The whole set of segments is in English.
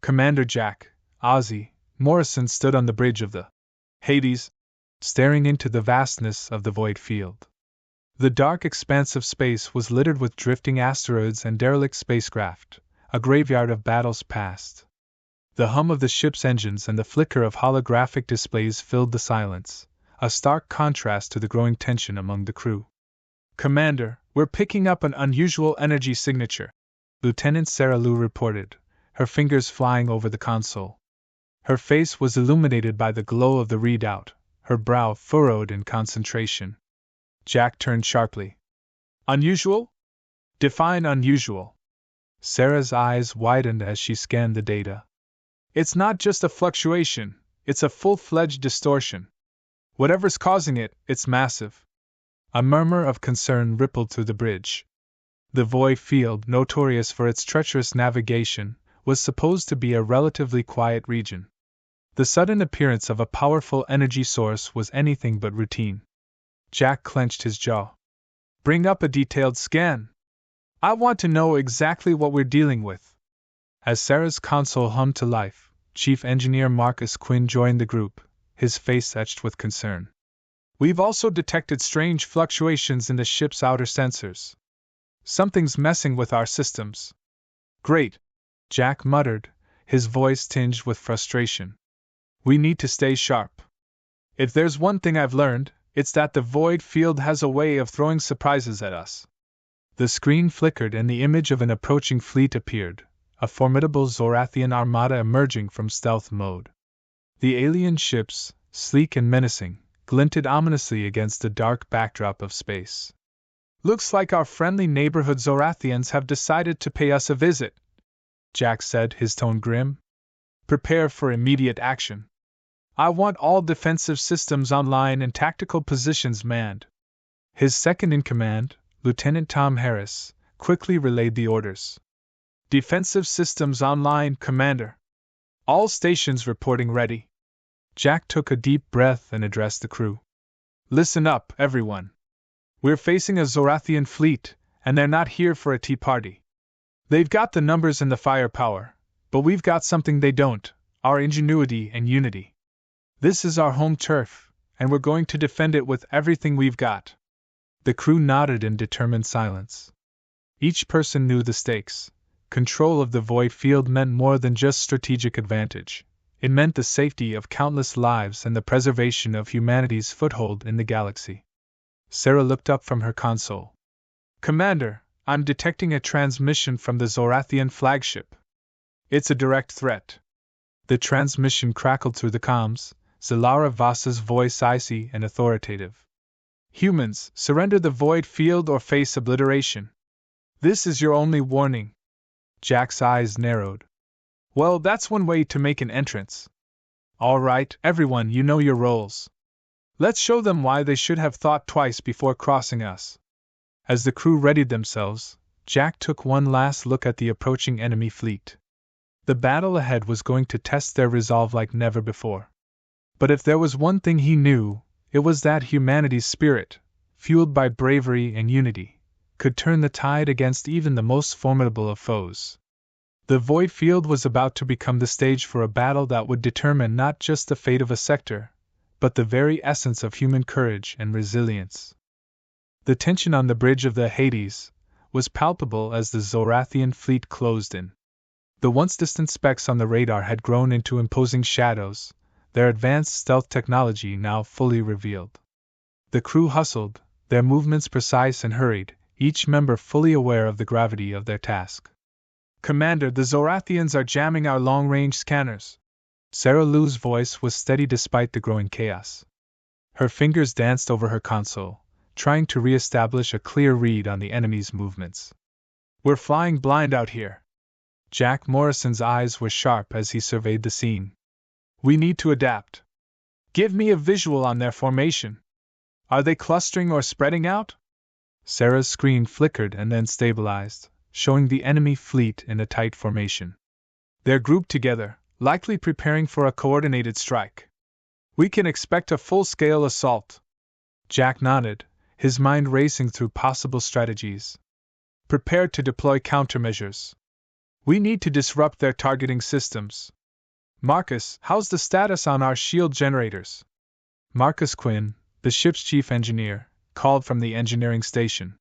Commander Jack, Ozzy, Morrison stood on the bridge of the Hades, staring into the vastness of the void field. The dark expanse of space was littered with drifting asteroids and derelict spacecraft, a graveyard of battles past. The hum of the ship's engines and the flicker of holographic displays filled the silence, a stark contrast to the growing tension among the crew. Commander, we're picking up an unusual energy signature, Lieutenant Sarah Lou reported, her fingers flying over the console. Her face was illuminated by the glow of the readout, her brow furrowed in concentration. Jack turned sharply. Unusual? Define unusual. Sarah's eyes widened as she scanned the data. It's not just a fluctuation, it's a full-fledged distortion. Whatever's causing it, it's massive. A murmur of concern rippled through the bridge. The void field, notorious for its treacherous navigation, was supposed to be a relatively quiet region. The sudden appearance of a powerful energy source was anything but routine. Jack clenched his jaw. Bring up a detailed scan. I want to know exactly what we're dealing with. As Sarah's console hummed to life, Chief Engineer Marcus Quinn joined the group, his face etched with concern. We've also detected strange fluctuations in the ship's outer sensors. Something's messing with our systems. Great, Jack muttered, his voice tinged with frustration. We need to stay sharp. If there's one thing I've learned, it's that the void field has a way of throwing surprises at us. The screen flickered and the image of an approaching fleet appeared, a formidable Zorathian armada emerging from stealth mode. The alien ships, sleek and menacing, glinted ominously against the dark backdrop of space. Looks like our friendly neighborhood Zorathians have decided to pay us a visit, Jack said, his tone grim. Prepare for immediate action. I want all defensive systems online and tactical positions manned. His second-in-command, Lieutenant Tom Harris, quickly relayed the orders. Defensive systems online, Commander. All stations reporting ready. Jack took a deep breath and addressed the crew. Listen up, everyone. We're facing a Zorathian fleet, and they're not here for a tea party. They've got the numbers and the firepower, but we've got something they don't, our ingenuity and unity. This is our home turf, and we're going to defend it with everything we've got. The crew nodded in determined silence. Each person knew the stakes. Control of the void field meant more than just strategic advantage. It meant the safety of countless lives and the preservation of humanity's foothold in the galaxy. Sarah looked up from her console. Commander, I'm detecting a transmission from the Zorathian flagship. It's a direct threat. The transmission crackled through the comms, Zalara Vasa's voice icy and authoritative. Humans, surrender the void field or face obliteration. This is your only warning. Jack's eyes narrowed. Well, that's one way to make an entrance. All right, everyone, you know your roles. Let's show them why they should have thought twice before crossing us. As the crew readied themselves, Jack took one last look at the approaching enemy fleet. The battle ahead was going to test their resolve like never before. But if there was one thing he knew, it was that humanity's spirit, fueled by bravery and unity, could turn the tide against even the most formidable of foes. The void field was about to become the stage for a battle that would determine not just the fate of a sector, but the very essence of human courage and resilience. The tension on the bridge of the Hades was palpable as the Zorathian fleet closed in. The once distant specks on the radar had grown into imposing shadows, their advanced stealth technology now fully revealed. The crew hustled, their movements precise and hurried, each member fully aware of the gravity of their task. Commander, the Zorathians are jamming our long-range scanners. Sarah Lou's voice was steady despite the growing chaos. Her fingers danced over her console, trying to re-establish a clear read on the enemy's movements. We're flying blind out here. Jack Morrison's eyes were sharp as he surveyed the scene. We need to adapt. Give me a visual on their formation. Are they clustering or spreading out? Sarah's screen flickered and then stabilized, showing the enemy fleet in a tight formation. They're grouped together, likely preparing for a coordinated strike. We can expect a full-scale assault. Jack nodded, his mind racing through possible strategies. Prepared to deploy countermeasures. We need to disrupt their targeting systems. Marcus, how's the status on our shield generators? Marcus Quinn, the ship's chief engineer, called from the engineering station.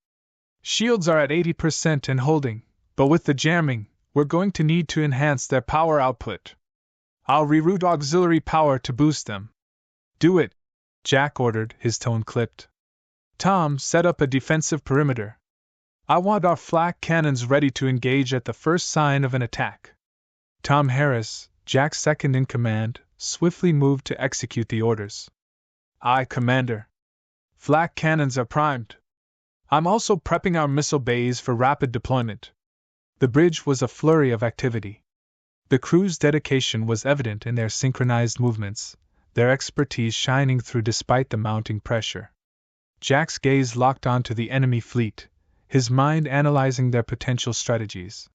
Shields are at 80% and holding, but with the jamming, we're going to need to enhance their power output. I'll reroute auxiliary power to boost them. Do it, Jack ordered, his tone clipped. Tom, set up a defensive perimeter. I want our flak cannons ready to engage at the first sign of an attack. Tom Harris, Jack's second in command, swiftly moved to execute the orders. Aye, Commander. Flak cannons are primed. I'm also prepping our missile bays for rapid deployment. The bridge was a flurry of activity. The crew's dedication was evident in their synchronized movements, their expertise shining through despite the mounting pressure. Jack's gaze locked onto the enemy fleet, his mind analyzing their potential strategies.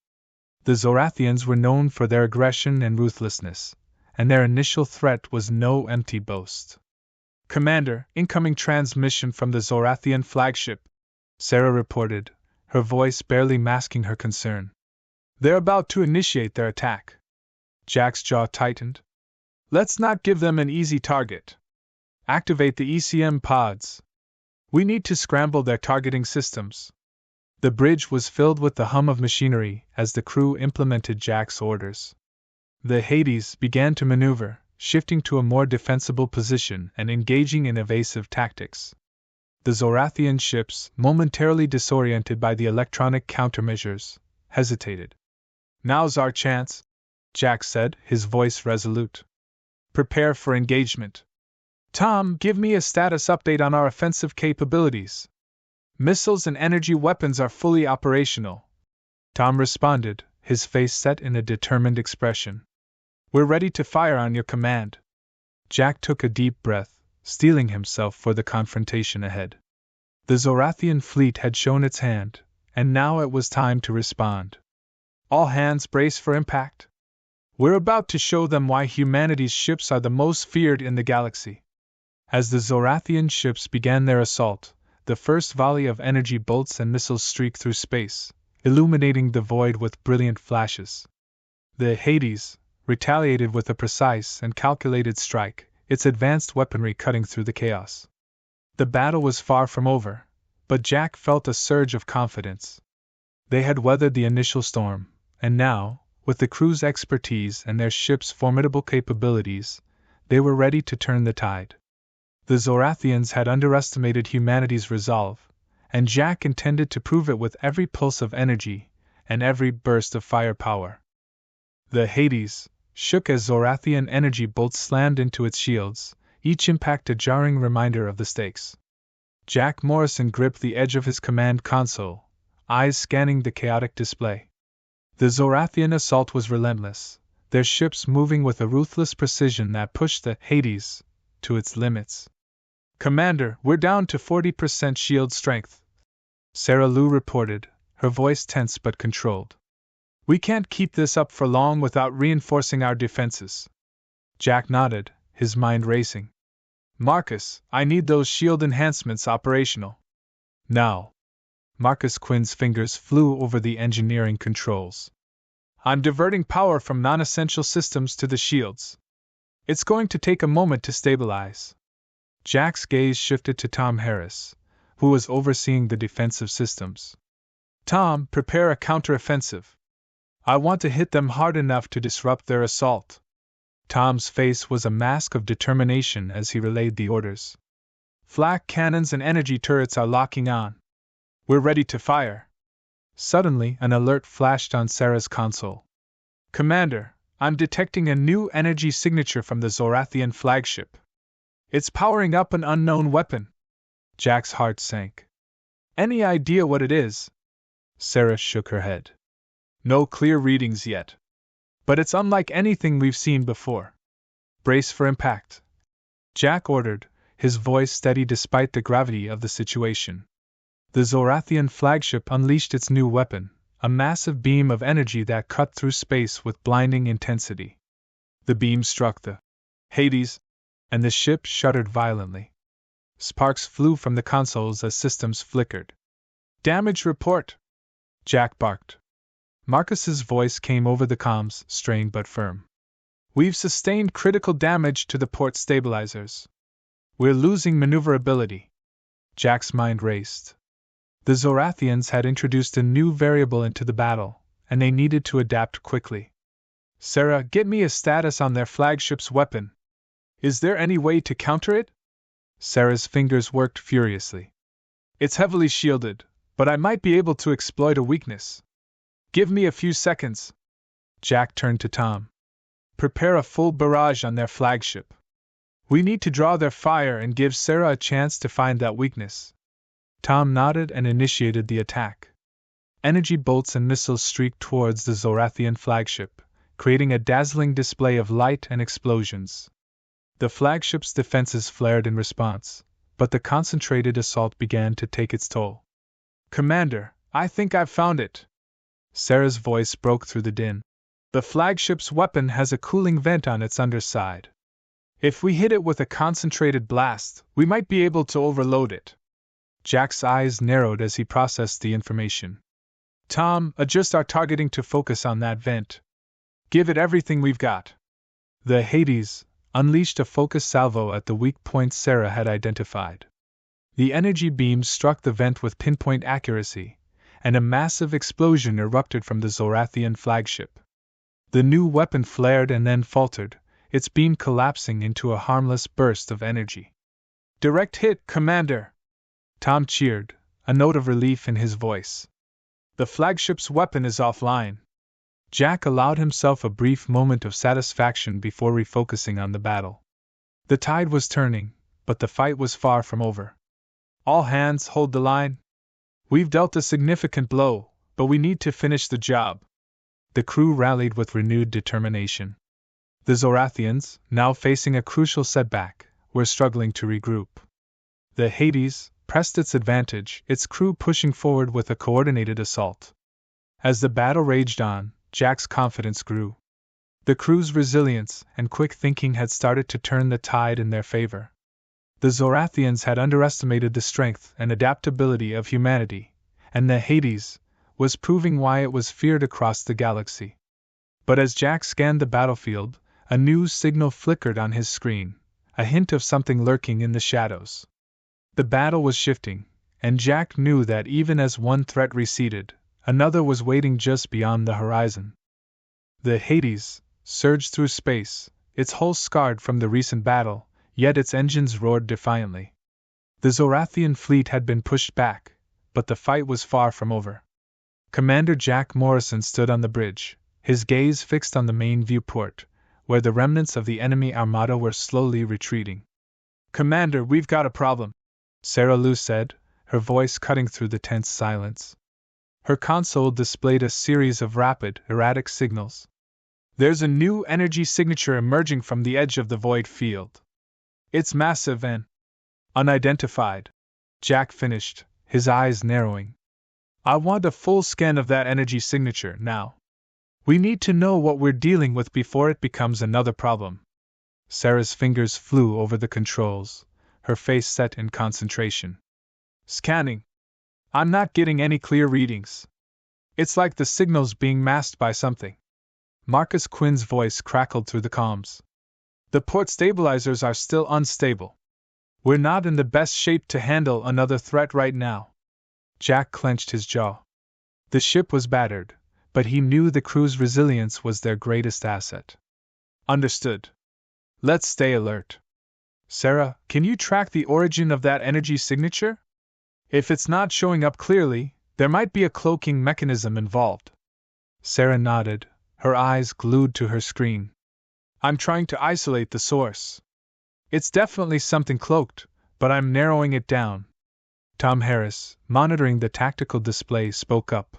The Zorathians were known for their aggression and ruthlessness, and their initial threat was no empty boast. Commander, incoming transmission from the Zorathian flagship, Sarah reported, her voice barely masking her concern. They're about to initiate their attack. Jack's jaw tightened. Let's not give them an easy target. Activate the ECM pods. We need to scramble their targeting systems. The bridge was filled with the hum of machinery as the crew implemented Jack's orders. The Hades began to maneuver, shifting to a more defensible position and engaging in evasive tactics. The Zorathian ships, momentarily disoriented by the electronic countermeasures, hesitated. Now's our chance, Jack said, his voice resolute. Prepare for engagement. Tom, give me a status update on our offensive capabilities. Missiles and energy weapons are fully operational. Tom responded, his face set in a determined expression. We're ready to fire on your command. Jack took a deep breath, steeling himself for the confrontation ahead. The Zorathian fleet had shown its hand, and now it was time to respond. All hands brace for impact. We're about to show them why humanity's ships are the most feared in the galaxy. As the Zorathian ships began their assault, the first volley of energy bolts and missiles streaked through space, illuminating the void with brilliant flashes. The Hades retaliated with a precise and calculated strike, its advanced weaponry cutting through the chaos. The battle was far from over, but Jack felt a surge of confidence. They had weathered the initial storm, and now, with the crew's expertise and their ship's formidable capabilities, they were ready to turn the tide. The Zorathians had underestimated humanity's resolve, and Jack intended to prove it with every pulse of energy and every burst of firepower. The Hades shook as Zorathian energy bolts slammed into its shields, each impact a jarring reminder of the stakes. Jack Morrison gripped the edge of his command console, eyes scanning the chaotic display. The Zorathian assault was relentless, their ships moving with a ruthless precision that pushed the Hades to its limits. Commander, we're down to 40% shield strength, Sarah Lou reported, her voice tense but controlled. We can't keep this up for long without reinforcing our defenses. Jack nodded, his mind racing. Marcus, I need those shield enhancements operational. Now. Marcus Quinn's fingers flew over the engineering controls. I'm diverting power from non-essential systems to the shields. It's going to take a moment to stabilize. Jack's gaze shifted to Tom Harris, who was overseeing the defensive systems. Tom, prepare a counteroffensive. I want to hit them hard enough to disrupt their assault. Tom's face was a mask of determination as he relayed the orders. Flak cannons and energy turrets are locking on. We're ready to fire. Suddenly, an alert flashed on Sarah's console. Commander, I'm detecting a new energy signature from the Zorathian flagship. It's powering up an unknown weapon. Jack's heart sank. Any idea what it is? Sarah shook her head. No clear readings yet. But it's unlike anything we've seen before. Brace for impact. Jack ordered, his voice steady despite the gravity of the situation. The Zorathian flagship unleashed its new weapon, a massive beam of energy that cut through space with blinding intensity. The beam struck the Hades, and the ship shuddered violently. Sparks flew from the consoles as systems flickered. Damage report! Jack barked. Marcus's voice came over the comms, strained but firm. We've sustained critical damage to the port stabilizers. We're losing maneuverability. Jack's mind raced. The Zorathians had introduced a new variable into the battle, and they needed to adapt quickly. Sarah, get me a status on their flagship's weapon. Is there any way to counter it? Sarah's fingers worked furiously. It's heavily shielded, but I might be able to exploit a weakness. Give me a few seconds. Jack turned to Tom. Prepare a full barrage on their flagship. We need to draw their fire and give Sarah a chance to find that weakness. Tom nodded and initiated the attack. Energy bolts and missiles streaked towards the Zorathian flagship, creating a dazzling display of light and explosions. The flagship's defenses flared in response, but the concentrated assault began to take its toll. Commander, I think I've found it. Sarah's voice broke through the din. The flagship's weapon has a cooling vent on its underside. If we hit it with a concentrated blast, we might be able to overload it. Jack's eyes narrowed as he processed the information. Tom, adjust our targeting to focus on that vent. Give it everything we've got. The Hades unleashed a focus salvo at the weak point Sarah had identified. The energy beams struck the vent with pinpoint accuracy, and a massive explosion erupted from the Zorathian flagship. The new weapon flared and then faltered, its beam collapsing into a harmless burst of energy. Direct hit, Commander! Tom cheered, a note of relief in his voice. The flagship's weapon is offline. Jack allowed himself a brief moment of satisfaction before refocusing on the battle. The tide was turning, but the fight was far from over. All hands hold the line. We've dealt a significant blow, but we need to finish the job. The crew rallied with renewed determination. The Zorathians, now facing a crucial setback, were struggling to regroup. The Hades pressed its advantage, its crew pushing forward with a coordinated assault. As the battle raged on, Jack's confidence grew. The crew's resilience and quick thinking had started to turn the tide in their favor. The Zorathians had underestimated the strength and adaptability of humanity, and the Hades was proving why it was feared across the galaxy. But as Jack scanned the battlefield, a new signal flickered on his screen, a hint of something lurking in the shadows. The battle was shifting, and Jack knew that even as one threat receded, another was waiting just beyond the horizon. The Hades surged through space, its hull scarred from the recent battle, yet its engines roared defiantly. The Zorathian fleet had been pushed back, but the fight was far from over. Commander Jack Morrison stood on the bridge, his gaze fixed on the main viewport, where the remnants of the enemy armada were slowly retreating. Commander, we've got a problem, Sarah Lou said, her voice cutting through the tense silence. Her console displayed a series of rapid, erratic signals. There's a new energy signature emerging from the edge of the void field. It's massive and unidentified, Jack finished, his eyes narrowing. I want a full scan of that energy signature now. We need to know what we're dealing with before it becomes another problem. Sarah's fingers flew over the controls, her face set in concentration. Scanning. I'm not getting any clear readings. It's like the signal's being masked by something. Marcus Quinn's voice crackled through the comms. The port stabilizers are still unstable. We're not in the best shape to handle another threat right now. Jack clenched his jaw. The ship was battered, but he knew the crew's resilience was their greatest asset. Understood. Let's stay alert. Sarah, can you track the origin of that energy signature? If it's not showing up clearly, there might be a cloaking mechanism involved. Sarah nodded, her eyes glued to her screen. I'm trying to isolate the source. It's definitely something cloaked, but I'm narrowing it down. Tom Harris, monitoring the tactical display, spoke up.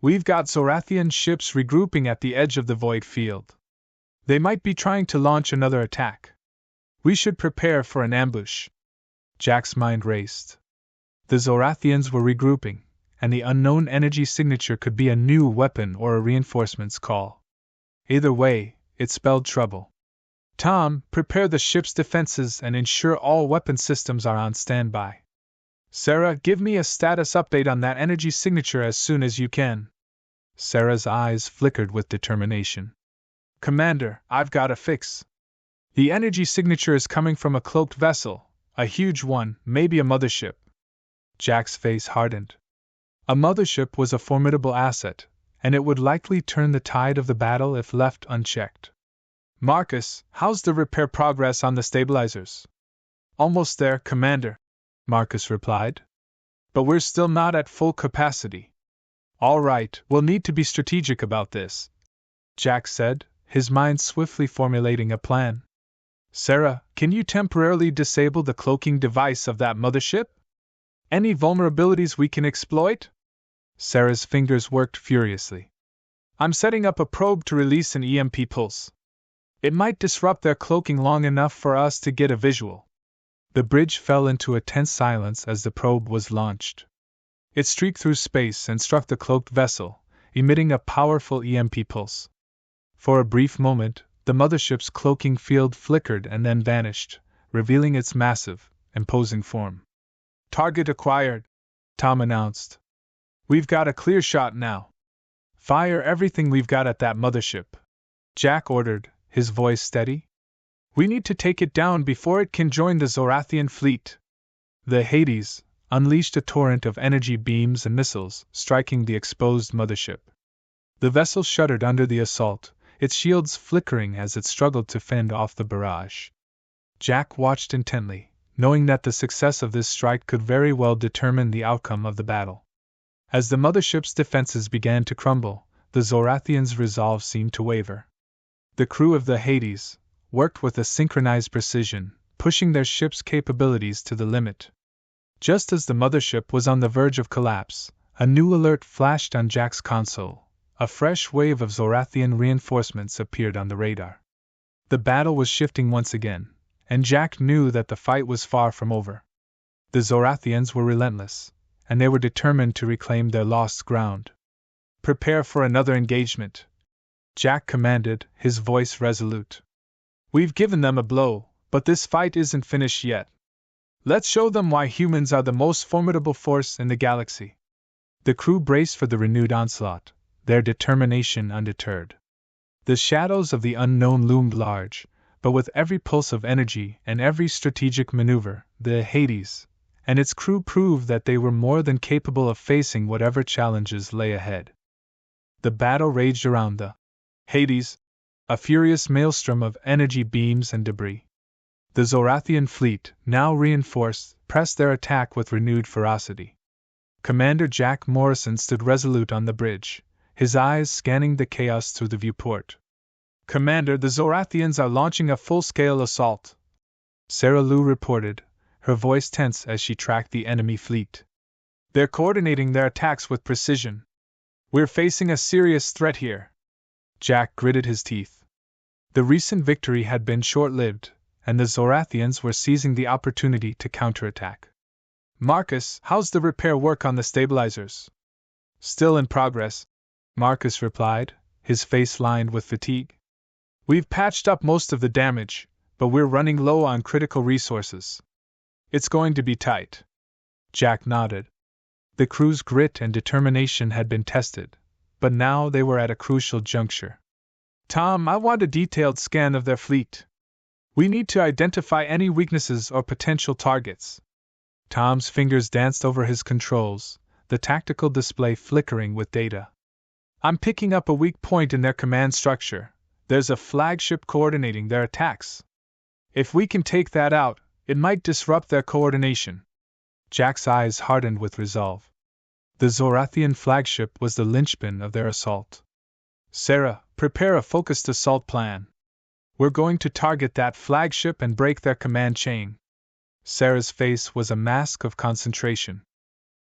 We've got Zorathian ships regrouping at the edge of the void field. They might be trying to launch another attack. We should prepare for an ambush. Jack's mind raced. The Zorathians were regrouping, and the unknown energy signature could be a new weapon or a reinforcements call. Either way, it spelled trouble. Tom, prepare the ship's defenses and ensure all weapon systems are on standby. Sarah, give me a status update on that energy signature as soon as you can. Sarah's eyes flickered with determination. Commander, I've got a fix. The energy signature is coming from a cloaked vessel, a huge one, maybe a mothership. Jack's face hardened. A mothership was a formidable asset, and it would likely turn the tide of the battle if left unchecked. Marcus, how's the repair progress on the stabilizers? Almost there, Commander, Marcus replied. But we're still not at full capacity. All right, we'll need to be strategic about this, Jack said, his mind swiftly formulating a plan. Sarah, can you temporarily disable the cloaking device of that mothership? Any vulnerabilities we can exploit? Sarah's fingers worked furiously. I'm setting up a probe to release an EMP pulse. It might disrupt their cloaking long enough for us to get a visual. The bridge fell into a tense silence as the probe was launched. It streaked through space and struck the cloaked vessel, emitting a powerful EMP pulse. For a brief moment, the mothership's cloaking field flickered and then vanished, revealing its massive, imposing form. Target acquired, Tom announced. We've got a clear shot now. Fire everything we've got at that mothership, Jack ordered, his voice steady. We need to take it down before it can join the Zorathian fleet. The Hades unleashed a torrent of energy beams and missiles, striking the exposed mothership. The vessel shuddered under the assault, its shields flickering as it struggled to fend off the barrage. Jack watched intently, knowing that the success of this strike could very well determine the outcome of the battle. As the mothership's defenses began to crumble, the Zorathians' resolve seemed to waver. The crew of the Hades worked with a synchronized precision, pushing their ship's capabilities to the limit. Just as the mothership was on the verge of collapse, a new alert flashed on Jack's console. A fresh wave of Zorathian reinforcements appeared on the radar. The battle was shifting once again, and Jack knew that the fight was far from over. The Zorathians were relentless, and they were determined to reclaim their lost ground. Prepare for another engagement, Jack commanded, his voice resolute. We've given them a blow, but this fight isn't finished yet. Let's show them why humans are the most formidable force in the galaxy. The crew braced for the renewed onslaught, their determination undeterred. The shadows of the unknown loomed large, but with every pulse of energy and every strategic maneuver, the Hades and its crew proved that they were more than capable of facing whatever challenges lay ahead. The battle raged around the Hades, a furious maelstrom of energy beams and debris. The Zorathian fleet, now reinforced, pressed their attack with renewed ferocity. Commander Jack Morrison stood resolute on the bridge, his eyes scanning the chaos through the viewport. Commander, the Zorathians are launching a full-scale assault, Sarah Lou reported, her voice tense as she tracked the enemy fleet. They're coordinating their attacks with precision. We're facing a serious threat here. Jack gritted his teeth. The recent victory had been short-lived, and the Zorathians were seizing the opportunity to counterattack. Marcus, how's the repair work on the stabilizers? Still in progress, Marcus replied, his face lined with fatigue. We've patched up most of the damage, but we're running low on critical resources. It's going to be tight. Jack nodded. The crew's grit and determination had been tested, but now they were at a crucial juncture. Tom, I want a detailed scan of their fleet. We need to identify any weaknesses or potential targets. Tom's fingers danced over his controls, the tactical display flickering with data. I'm picking up a weak point in their command structure. There's a flagship coordinating their attacks. If we can take that out, it might disrupt their coordination. Jack's eyes hardened with resolve. The Zorathian flagship was the linchpin of their assault. Sarah, prepare a focused assault plan. We're going to target that flagship and break their command chain. Sarah's face was a mask of concentration.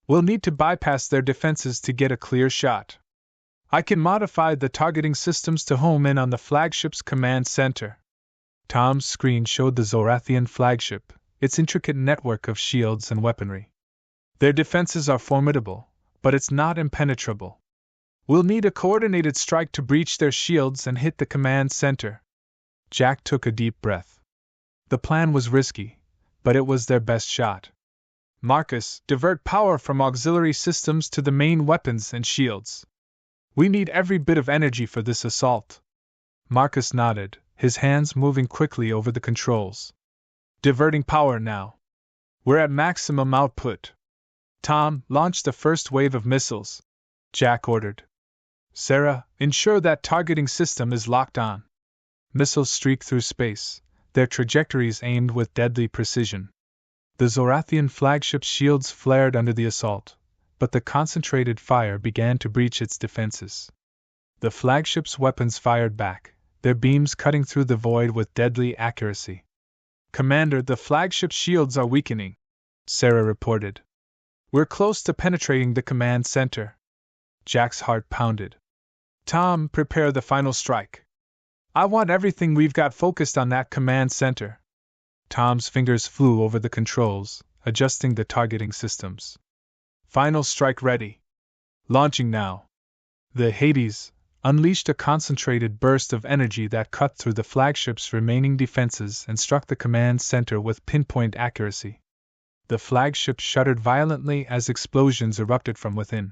We'll need to bypass their defenses to get a clear shot. I can modify the targeting systems to home in on the flagship's command center. Tom's screen showed the Zorathian flagship, its intricate network of shields and weaponry. Their defenses are formidable, but it's not impenetrable. We'll need a coordinated strike to breach their shields and hit the command center. Jack took a deep breath. The plan was risky, but it was their best shot. Marcus, divert power from auxiliary systems to the main weapons and shields. We need every bit of energy for this assault. Marcus nodded, his hands moving quickly over the controls. Diverting power now. We're at maximum output. Tom, launch the first wave of missiles, Jack ordered. Sarah, ensure that targeting system is locked on. Missiles streaked through space, their trajectories aimed with deadly precision. The Zorathian flagship's shields flared under the assault, but the concentrated fire began to breach its defenses. The flagship's weapons fired back, their beams cutting through the void with deadly accuracy. Commander, the flagship's shields are weakening, Sarah reported. We're close to penetrating the command center. Jack's heart pounded. Tom, prepare the final strike. I want everything we've got focused on that command center. Tom's fingers flew over the controls, adjusting the targeting systems. Final strike ready. Launching now. The Hades unleashed a concentrated burst of energy that cut through the flagship's remaining defenses and struck the command center with pinpoint accuracy. The flagship shuddered violently as explosions erupted from within.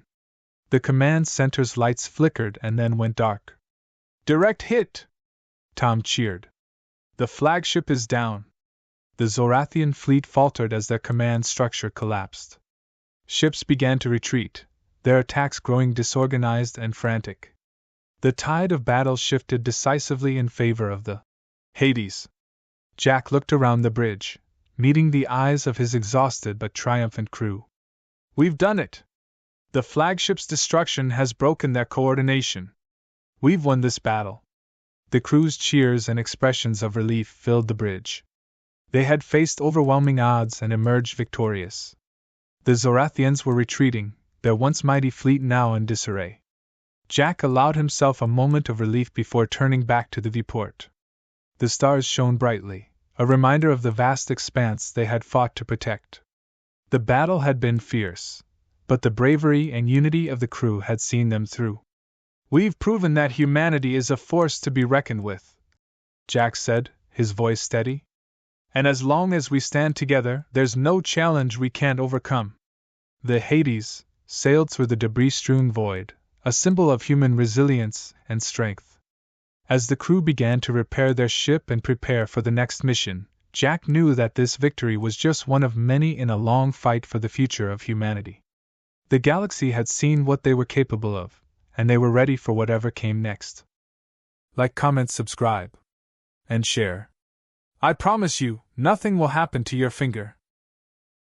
The command center's lights flickered and then went dark. Direct hit! Tom cheered. The flagship is down. The Zorathian fleet faltered as their command structure collapsed. Ships began to retreat, their attacks growing disorganized and frantic. The tide of battle shifted decisively in favor of the Hades. Jack looked around the bridge, meeting the eyes of his exhausted but triumphant crew. We've done it! The flagship's destruction has broken their coordination. We've won this battle. The crew's cheers and expressions of relief filled the bridge. They had faced overwhelming odds and emerged victorious. The Zorathians were retreating, their once mighty fleet now in disarray. Jack allowed himself a moment of relief before turning back to the viewport. The stars shone brightly, a reminder of the vast expanse they had fought to protect. The battle had been fierce, but the bravery and unity of the crew had seen them through. We've proven that humanity is a force to be reckoned with, Jack said, his voice steady. And as long as we stand together, there's no challenge we can't overcome. The Hades sailed through the debris-strewn void, a symbol of human resilience and strength. As the crew began to repair their ship and prepare for the next mission, Jack knew that this victory was just one of many in a long fight for the future of humanity. The galaxy had seen what they were capable of, and they were ready for whatever came next. Like, comment, subscribe, and share. I promise you, nothing will happen to your finger.